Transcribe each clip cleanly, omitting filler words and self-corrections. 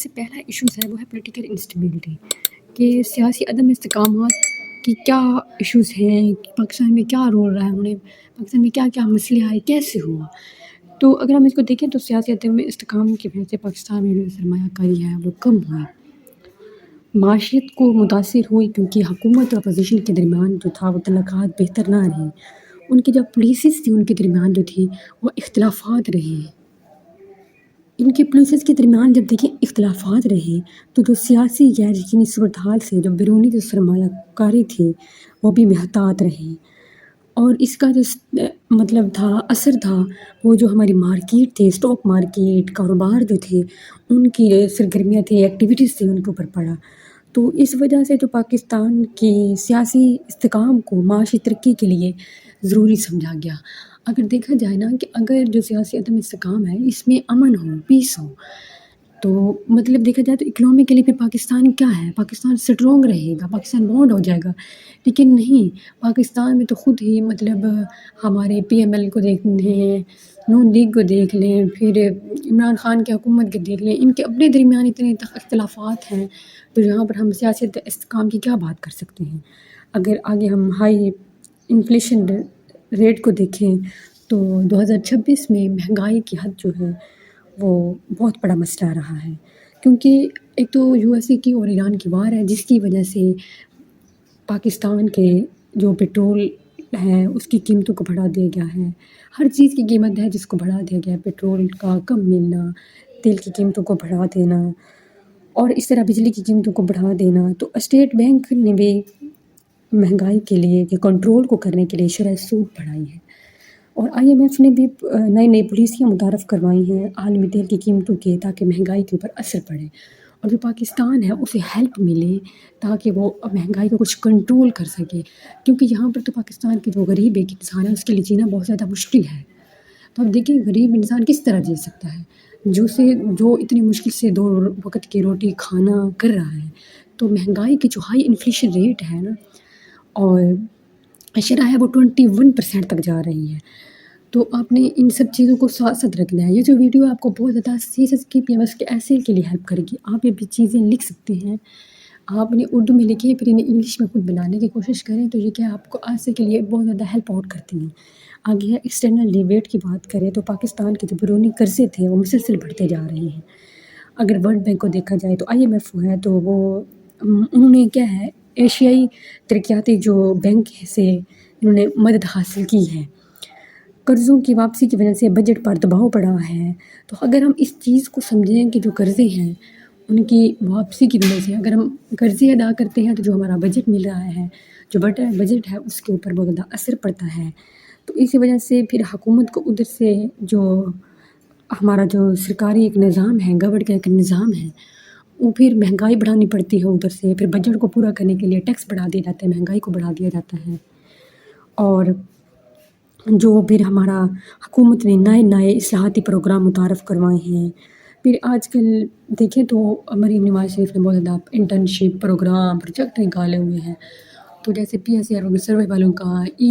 سے پہلا ایشوز ہے وہ ہے پولیٹیکل انسٹیبلٹی، کہ سیاسی عدم استحکامات کی کیا ایشوز ہیں، پاکستان میں کیا رول رہا ہے، انہوں نے پاکستان میں کیا کیا مسئلے آئے، کیسے ہوا۔ تو اگر ہم اس کو دیکھیں تو سیاسی عدم استحکام کی وجہ سے پاکستان میں جو سرمایہ کاری ہے وہ کم ہوئی، معیشت کو متاثر ہوئی، کیونکہ حکومت اور اپوزیشن کے درمیان جو تھا وہ تعلقات بہتر نہ رہے، ان کی جو پولیسز تھی ان کے درمیان جو تھی وہ اختلافات رہے، ان کے پولیسز کے درمیان جب دیکھیں اختلافات رہے تو جو سیاسی غیر یقینی صورتحال سے جو بیرونی جو سرمایہ کاری تھی وہ بھی محتاط رہے، اور اس کا جو مطلب تھا اثر تھا وہ جو ہماری مارکیٹ تھی، اسٹاک مارکیٹ، کاروبار جو تھے، ان کی جو سرگرمیاں تھیں، ایکٹیویٹیز تھیں، ان کے اوپر پڑا۔ تو اس وجہ سے جو پاکستان کی سیاسی استحکام کو معاشی ترقی کے لیے ضروری سمجھا گیا۔ اگر دیکھا جائے نا کہ اگر جو سیاسی عدم استحکام ہے اس میں امن ہو، پیس ہو، تو مطلب دیکھا جائے تو اکنامکلی پھر پاکستان کیا ہے، پاکستان اسٹرانگ رہے گا، پاکستان بانڈ ہو جائے گا، لیکن نہیں، پاکستان میں تو خود ہی مطلب ہمارے پی ایم ایل کو دیکھ لیں، نون لیگ کو دیکھ لیں، پھر عمران خان کی حکومت کے دیکھ لیں، ان کے اپنے درمیان اتنے اختلافات ہیں، تو یہاں پر ہم سیاسی استحکام کی کیا بات کر سکتے ہیں۔ اگر آگے ہم ہائی انفلیشن ریٹ کو دیکھیں تو 2026 میں مہنگائی کی حد جو ہے وہ بہت بڑا مسئلہ رہا ہے، کیونکہ ایک تو یو ایس اے کی اور ایران کی وار ہے، جس کی وجہ سے پاکستان کے جو پیٹرول ہے اس کی قیمتوں کو بڑھا دیا گیا ہے، ہر چیز کی قیمت ہے جس کو بڑھا دیا گیا ہے، پیٹرول کا کم ملنا، تیل کی قیمتوں کو بڑھا دینا، اور اس طرح بجلی کی قیمتوں کو بڑھا دینا۔ تو اسٹیٹ بینک نے بھی مہنگائی کے لیے کہ کنٹرول کو کرنے کے لیے شرح سود بڑھائی ہے، اور آئی ایم ایف نے بھی نئی پالیسیاں متعارف کروائی ہیں عالمی تیل کی قیمتوں کے، تاکہ مہنگائی کے اوپر اثر پڑے اور جو پاکستان ہے اسے ہیلپ ملے تاکہ وہ مہنگائی کو کچھ کنٹرول کر سکے، کیونکہ یہاں پر تو پاکستان کے جو غریب ایک انسان ہے اس کے لیے جینا بہت زیادہ مشکل ہے۔ تو اب دیکھیں غریب انسان کس طرح جی سکتا ہے، جو اتنی مشکل سے 2 وقت کی روٹی کھانا کر رہا ہے۔ تو مہنگائی کی جو ہائی انفلیشن ریٹ ہے نا، اور شرح ہے وہ 21% تک جا رہی ہے، تو آپ نے ان سب چیزوں کو ساتھ ساتھ رکھنا ہے۔ یہ جو ویڈیو آپ کو بہت زیادہ CSS کی PMS کے ایسے کے لیے ہیلپ کرے گی، آپ یہ بھی چیزیں لکھ سکتے ہیں، آپ نے اردو میں لکھیں پھر انہیں انگلش میں خود بنانے کی کوشش کریں، تو یہ کیا آپ کو ایسے کے لیے بہت زیادہ ہیلپ آؤٹ کرتی ہیں۔ آگے ہے ایکسٹرنل ڈیبیٹ کی بات کریں تو پاکستان کے جو بیرونی قرضے تھے وہ مسلسل بڑھتے جا رہے ہیں۔ اگر ورلڈ بینک کو دیکھا جائے تو IMF ہے تو وہ انہوں نے کیا ہے ایشیائی ترقیاتی جو بینک سے انہوں نے مدد حاصل کی ہے، قرضوں کی واپسی کی وجہ سے بجٹ پر دباؤ پڑا ہے۔ تو اگر ہم اس چیز کو سمجھیں کہ جو قرضے ہیں ان کی واپسی کی وجہ سے اگر ہم قرضے ادا کرتے ہیں تو جو ہمارا بجٹ مل رہا ہے، جو بجٹ ہے اس کے اوپر بہت زیادہ اثر پڑتا ہے، تو اسی وجہ سے پھر حکومت کو ادھر سے جو ہمارا جو سرکاری ایک نظام ہے، گورنمنٹ کا ایک نظام ہے، وہ پھر مہنگائی بڑھانی پڑتی ہے، ادھر سے پھر بجٹ کو پورا کرنے کے لیے ٹیکس بڑھا دیا جاتا ہے، مہنگائی کو بڑھا دیا جاتا ہے، اور جو پھر ہمارا حکومت نے نئے اصلاحاتی پروگرام متعارف کروائے ہیں۔ پھر آج کل دیکھیں تو مریم نواز شریف نے بہت زیادہ انٹرنشپ پروگرام پروجیکٹ نکالے ہوئے ہیں، تو جیسے PSR سروے والوں کا ای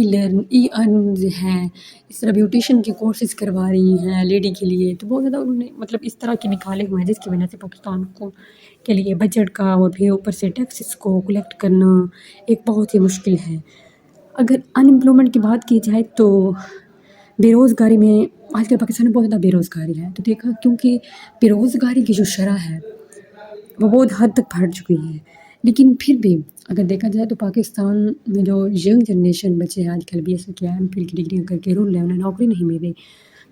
ارنز ہیں، اس طرح بیوٹیشین کے کورسز کروا رہی ہیں لیڈی کے لیے، تو بہت زیادہ انہوں نے مطلب اس طرح کے نکالے ہوئے ہیں جس کی وجہ سے پاکستان کو کے لیے بجٹ کا اور پھر اوپر سے ٹیکسز کو کلیکٹ کرنا ایک بہت ہی مشکل ہے۔ اگر انمپلائمنٹ کی بات کی جائے تو بے روزگاری میں آج کل پاکستان میں بہت زیادہ بے روزگاری ہے، تو دیکھا کیونکہ بے روزگاری کی جو شرح ہے وہ بہت حد تک بڑھ چکی ہے، لیکن پھر بھی اگر دیکھا جائے تو پاکستان میں جو ینگ جنریشن بچے ہیں آج کل BSc کی MPhil کی ڈگریاں کر کے رول ہے، انہیں نوکری نہیں مل رہی،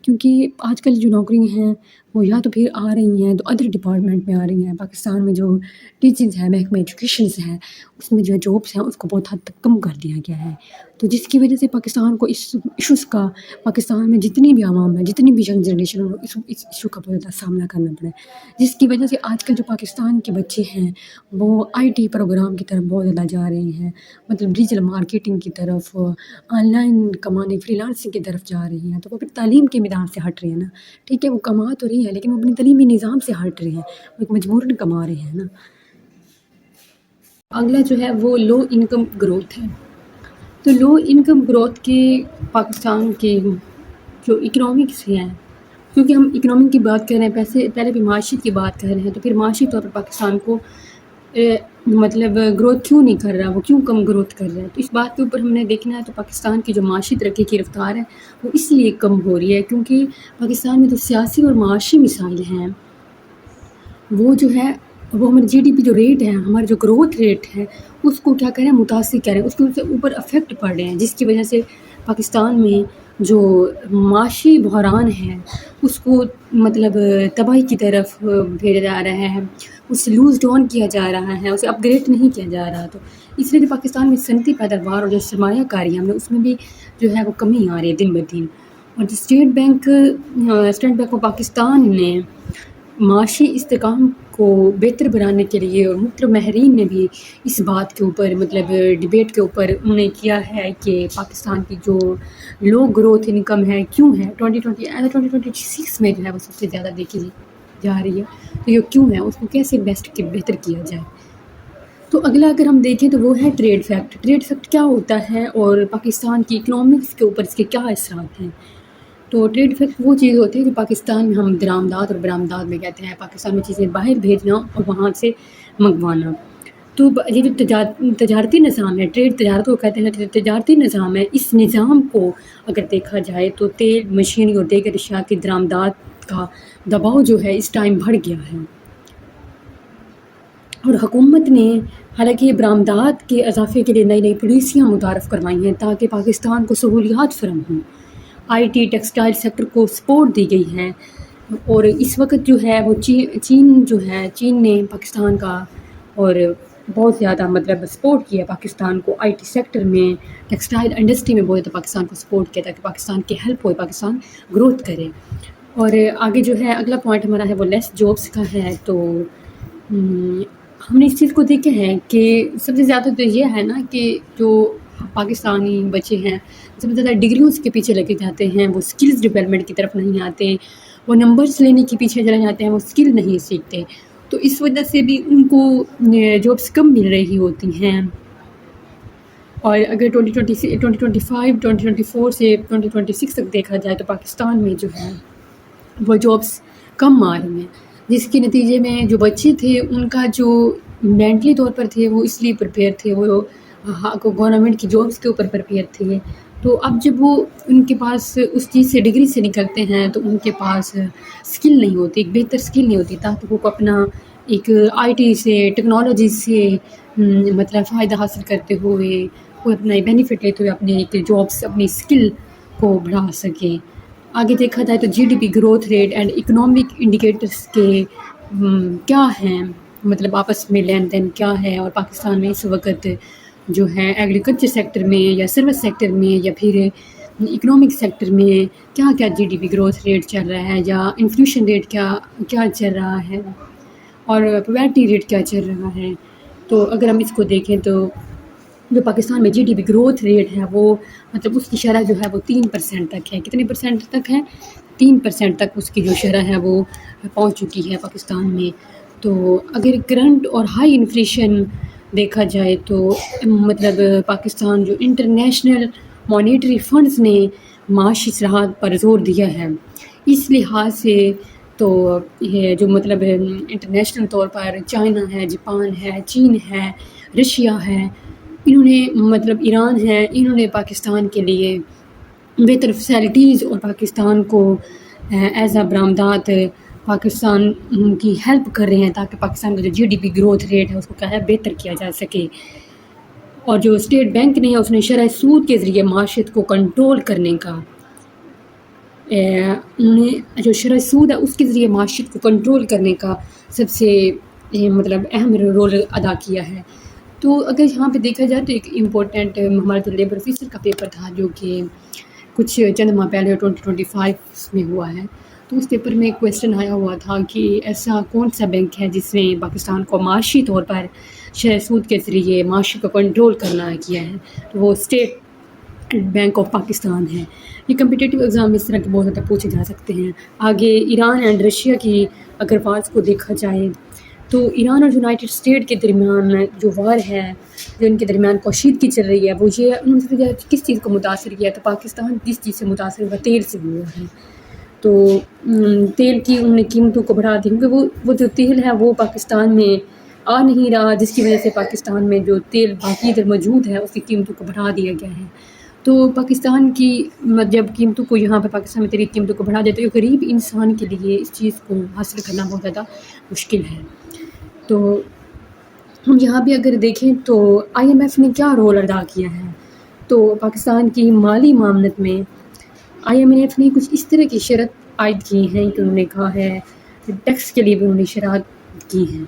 کیونکہ آج کل جو نوکری ہیں وہ یا تو پھر آ رہی ہیں تو ادر ڈپارٹمنٹ میں آ رہی ہیں، پاکستان میں جو ٹیچنگز ہے، محکمہ ایجوکیشنز ہے، اس میں جو جابس ہیں اس کو بہت حد تک کم کر دیا گیا ہے، تو جس کی وجہ سے پاکستان کو اس ایشوز کا، پاکستان میں جتنی بھی عوام ہے، جتنی بھی ینگ جنریشن ہے اس ایشو کا بہت زیادہ سامنا کرنا پڑا ہے، جس کی وجہ سے آج کل جو پاکستان کے بچے ہیں وہ IT پروگرام کی طرف بہت زیادہ جا رہے ہیں، مطلب ڈیجیٹل مارکیٹنگ کی طرف، آن لائن کمانے فری لانسنگ کی طرف جا رہی ہیں، تو وہ پھر تعلیم کے میدان سے ہٹ رہے ہیں نا، ٹھیک ہے وہ کما تو رہی ہیں لیکن وہ اپنی تعلیمی نظام سے ہٹ رہے ہیں، وہ ایک مجبوراً کما رہے ہیں نا۔ اگلا جو ہے وہ لو انکم گروتھ ہے، تو لو انکم گروتھ کے پاکستان کے جو اکنامکس ہیں کیونکہ ہم اکنامک کی بات کر رہے ہیں، پہلے بھی معاشیت کی بات کر رہے ہیں، تو پھر معاشی طور پر پاکستان کو مطلب گروتھ کیوں نہیں کر رہا، وہ کیوں کم گروتھ کر رہا ہے؟ تو اس بات کے اوپر ہم نے دیکھنا ہے تو پاکستان کی جو معاشی ترقی کی رفتار ہے وہ اس لیے کم ہو رہی ہے کیونکہ پاکستان میں جو سیاسی اور معاشی مسائل ہیں وہ جو ہے وہ ہمارے جی ڈی پی جو ریٹ ہے، ہمارا جو گروتھ ریٹ ہے اس کو کیا کریں، متاثر کریں، اس کے اوپر افیکٹ پڑ رہے ہیں، جس کی وجہ سے پاکستان میں جو معاشی بحران ہے اس کو مطلب تباہی کی طرف بھیجا جا رہا ہے، اسے لوز ڈاؤن کیا جا رہا ہے، اسے اپ گریڈ نہیں کیا جا رہا۔ تو اس لیے جو پاکستان میں صنعتی پیداوار اور جو سرمایہ کاری ہم نے اس میں بھی جو ہے وہ کمی آ رہی ہے دن بدن۔ اور جو اسٹیٹ بینک آف پاکستان نے معاشی استحکام کو بہتر بنانے کے لیے اور مختلف ماہرین نے بھی اس بات کے اوپر مطلب ڈبیٹ کے اوپر انہوں نے کیا ہے کہ پاکستان کی جو لو گروتھ انکم ہے کیوں ہے 2026 میں جو ہے وہ سب سے زیادہ دیکھی جا رہی ہے، تو یہ کیوں ہے، اس کو کیسے بہتر کیا جائے۔ تو اگلا اگر ہم دیکھیں تو وہ ہے ٹریڈ فیکٹ کیا ہوتا ہے اور پاکستان کی اکنامکس کے اوپر اس کے کیا اثرات ہیں۔ تو ٹریڈ فیکٹ وہ چیز ہوتی ہے جو پاکستان میں ہم درآمدات اور برآمدات میں کہتے ہیں، پاکستان میں چیزیں باہر بھیجنا اور وہاں سے منگوانا۔ تو یہ جو تجارتی نظام ہے، ٹریڈ تجارت کو کہتے ہیں، تجارتی نظام ہے، اس نظام کو اگر دیکھا جائے تو تیل، مشینری اور دیگر اشیاء کی درآمدات کا دباؤ جو ہے اس ٹائم بڑھ گیا ہے، اور حکومت نے حالانکہ برآمدات کے اضافے کے لیے نئی نئی پالیسیاں متعارف کروائی ہیں تاکہ پاکستان کو سہولیات فراہم ہوں۔ آئی ٹی، ٹیکسٹائل سیکٹر کو سپورٹ دی گئی ہے، اور اس وقت جو ہے وہ چین نے پاکستان کا اور بہت زیادہ مطلب سپورٹ کیا پاکستان کو آئی ٹی سیکٹر میں، ٹیکسٹائل انڈسٹری میں بہت پاکستان کو سپورٹ کیا تاکہ پاکستان کی ہیلپ ہو، پاکستان گروتھ کرے۔ اور آگے جو ہے اگلا پوائنٹ ہمارا ہے وہ لیس جابس کا ہے۔ تو ہم نے اس چیز کو دیکھا ہے کہ سب سے زیادہ تو یہ ہے نا کہ جو پاکستانی بچے ہیں سب سے زیادہ ڈگریوں کے پیچھے لگے جاتے ہیں، وہ سکلز ڈیولپمنٹ کی طرف نہیں آتے، وہ نمبرز لینے کے پیچھے چلے جاتے ہیں، وہ سکل نہیں سیکھتے، تو اس وجہ سے بھی ان کو جابس کم مل رہی ہوتی ہیں۔ اور اگر 2025 2024 سے 2026 تک دیکھا جائے تو پاکستان میں جو ہے وہ جابس کم آ رہی ہیں، جس کے نتیجے میں جو بچے تھے ان کا جو مینٹلی طور پر تھے وہ اس لیے پریپیئر تھے، وہ گورنمنٹ کی جابس کے اوپر پریپیئر تھے، تو اب جب وہ ان کے پاس اس چیز سے ڈگری سے نکلتے ہیں تو ان کے پاس اسکل نہیں ہوتی، ایک بہتر اسکل نہیں ہوتی تاکہ وہ اپنا ایک آئی ٹی سے، ٹیکنالوجی سے مطلب فائدہ حاصل کرتے ہوئے وہ اپنا بینیفٹ لیتے ہوئے اپنے ایک جابس، اپنی اسکل کو بڑھا سکیں۔ آگے دیکھا جائے تو G D P growth rate and economic indicators کے کیا ہیں، مطلب آپس میں لین دین کیا ہے، اور پاکستان میں اس وقت جو ہے ایگریکلچر سیکٹر میں یا سروس سیکٹر میں یا پھر اکنامک سیکٹر میں کیا کیا G D P growth rate چل رہا ہے، یا انفلیشن ریٹ کیا چل رہا ہے، اور پوورٹی ریٹ کیا چل رہا ہے۔ تو اگر ہم اس کو دیکھیں تو جو پاکستان میں G D P growth rate ہے وہ مطلب اس کی شرح جو ہے وہ 3% تک ہے، کتنے پرسنٹ تک ہے، 3% تک اس کی جو شرح ہے وہ پہنچ چکی ہے پاکستان میں۔ تو اگر کرنٹ اور ہائی انفلیشن دیکھا جائے تو مطلب پاکستان جو انٹرنیشنل مانیٹری فنڈز نے معاشی اصلاحات پر زور دیا ہے، اس لحاظ سے تو یہ جو مطلب انٹرنیشنل طور پر چائنا ہے، جاپان ہے، چین ہے، رشیا ہے، انہوں نے مطلب ایران ہے، انہوں نے پاکستان کے لیے بہتر فیسلٹیز اور پاکستان کو ایز اے برآمدات پاکستان کی ہیلپ کر رہے ہیں تاکہ پاکستان کا جو G D P growth rate ہے اس کو کیا ہے بہتر کیا جا سکے۔ اور جو اسٹیٹ بینک نے اس نے شرح سود کے ذریعے معیشت کو کنٹرول کرنے کا انہوں نے جو شرح سود ہے اس کے ذریعے معیشت کو کنٹرول کرنے کا سب سے مطلب اہم رول ادا کیا ہے۔ تو اگر یہاں پہ دیکھا جائے تو ایک امپورٹنٹ ہمارا جو لیبر آفیسر کا پیپر تھا جو کہ کچھ چند ماہ پہلے 2025 میں ہوا ہے، تو اس پیپر میں ایک کویسچن آیا ہوا تھا کہ ایسا کون سا بینک ہے جس نے پاکستان کو معاشی طور پر شرح سود کے ذریعے معاشی کو کنٹرول کرنا کیا ہے، تو وہ اسٹیٹ بینک آف پاکستان ہے۔ یہ کمپٹیٹیو ایگزام اس طرح کے بہت زیادہ پوچھے جا سکتے ہیں۔ آگے ایران اینڈ رشیا کی اگر بات کو دیکھا جائے تو ایران اور یونائٹڈ اسٹیٹ کے درمیان جو وار ہے، جو ان کے درمیان کشیدگی چل رہی ہے، وہ یہ انہوں نے کس چیز کو متاثر کیا، تو پاکستان کس چیز سے متاثر ہوا، تیل سے ہوا ہے۔ تو تیل کی انہوں نے قیمتوں کو بڑھا دی، کیونکہ وہ جو تیل ہے وہ پاکستان میں آ نہیں رہا، جس کی وجہ سے پاکستان میں جو تیل باقی ادھر موجود ہے اس کی قیمتوں کو بڑھا دیا گیا ہے۔ تو پاکستان کی جب قیمتوں کو یہاں پہ پاکستان میں تیل کی قیمتوں کو بڑھا دیتے تو غریب انسان کے لیے اس چیز کو حاصل کرنا بہت زیادہ مشکل ہے۔ تو ہم یہاں بھی اگر دیکھیں تو آئی ایم ایف نے کیا رول ادا کیا ہے، تو پاکستان کی مالی معاملت میں آئی ایم ایف نے کچھ اس طرح کی شرط عائد کی ہیں کہ انہوں نے کہا ہے ٹیکس کے لیے بھی انہوں نے شرائط کی ہیں،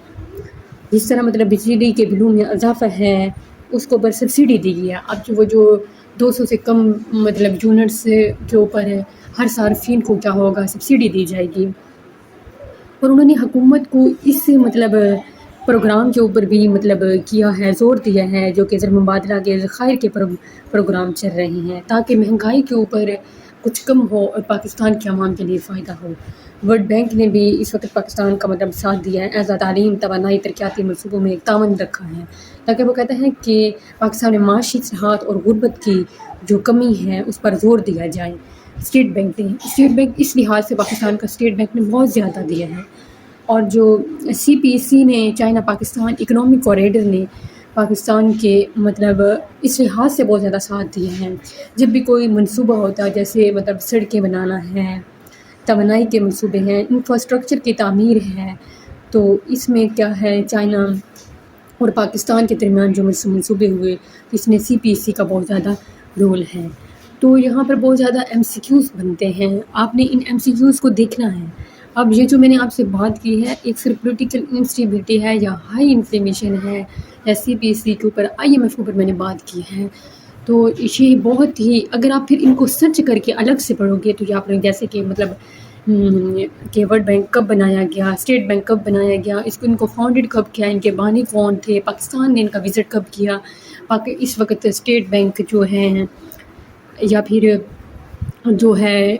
جس طرح مطلب بجلی کے بلوں میں اضافہ ہے اس کو اوپر سبسڈی دی گئی ہے۔ اب وہ جو 200 سے کم مطلب یونٹس کے اوپر ہر صارفین کو کیا ہوگا سبسڈی دی جائے گی، اور انہوں نے حکومت کو اس مطلب پروگرام کے اوپر بھی مطلب کیا ہے، زور دیا ہے، جو کہ زر مبادلہ کے ذخائر کے پروگرام چل رہے ہیں تاکہ مہنگائی کے اوپر کچھ کم ہو اور پاکستان کے عوام کے لیے فائدہ ہو۔ ورلڈ بینک نے بھی اس وقت پاکستان کا مطلب ساتھ دیا ہے، ایسا تعلیم، توانائی، ترقیاتی منصوبوں میں تعاون رکھا ہے، تاکہ وہ کہتے ہیں کہ پاکستان میں معاشی اصلاحات اور غربت کی جو کمی ہے اس پر زور دیا جائے۔ اسٹیٹ بینک اس لحاظ سے پاکستان کا اسٹیٹ بینک نے بہت زیادہ دیا ہے، اور جو CPEC نے چائنا پاکستان اکنامک کوریڈور نے پاکستان کے مطلب اس لحاظ سے بہت زیادہ ساتھ دیے ہیں۔ جب بھی کوئی منصوبہ ہوتا ہے جیسے مطلب سڑکیں بنانا ہے، توانائی کے منصوبے ہیں، انفراسٹرکچر کی تعمیر ہے، تو اس میں کیا ہے چائنا اور پاکستان کے درمیان جو منصوبے ہوئے اس میں CPEC کا بہت زیادہ رول ہے۔ تو یہاں پر بہت زیادہ MCQs بنتے ہیں، آپ نے ان MCQs کو دیکھنا ہے۔ اب یہ جو میں نے آپ سے بات کی ہے ایک صرف پولیٹیکل انسٹیبلٹی ہے یا ہائی انفلیمیشن ہے یا CPEC کے اوپر IMF کے اوپر میں نے بات کی ہے، تو یہ بہت ہی اگر آپ پھر ان کو سرچ کر کے الگ سے پڑھو گے تو یہ آپ لوگ جیسے کہ مطلب کہ ورلڈ بینک کب بنایا گیا، اسٹیٹ بینک کب بنایا گیا، ان کو فاؤنڈڈ کب کیا، ان کے بانی کون تھے، پاکستان نے ان کا وزٹ کب کیا، اس وقت اسٹیٹ بینک جو ہے یا پھر جو ہے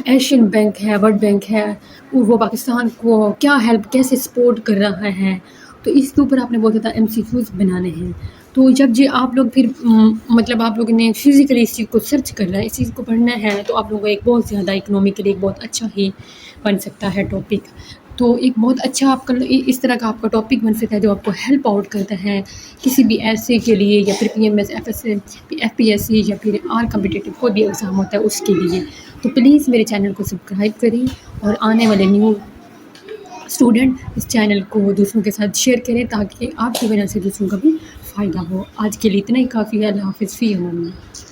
ایشین بینک ہے، ورلڈ بینک ہے، وہ پاکستان کو کیا ہیلپ کیسے سپورٹ کر رہا ہے، تو اس کے اوپر آپ نے بہت زیادہ MCQs بنانے ہیں۔ تو جب آپ لوگ پھر مطلب آپ لوگوں نے فزیکلی اس چیز کو سرچ کرنا ہے، اس چیز کو پڑھنا ہے، تو آپ لوگوں کو ایک بہت زیادہ اکنامکلی ایک بہت اچھا ہی بن سکتا ہے ٹاپک، تو ایک بہت اچھا آپ کا اس طرح کا آپ کا ٹاپک بن سکتا ہے جو آپ کو ہیلپ آؤٹ کرتا ہے کسی بھی ایسے کے لیے یا پھر PMS FPSC یا پھر کمپٹیٹیو کوئی بھی ایگزام ہوتا ہے اس کے لیے۔ تو پلیز میرے چینل کو سبسکرائب کریں اور آنے والے نیو اسٹوڈنٹ اس چینل کو دوسروں کے ساتھ شیئر کریں تاکہ آپ کی وجہ سے دوسروں کا بھی فائدہ ہو۔ آج کے لیے اتنا ہی کافی ہے، اللہ حافظ، فی امان اللہ۔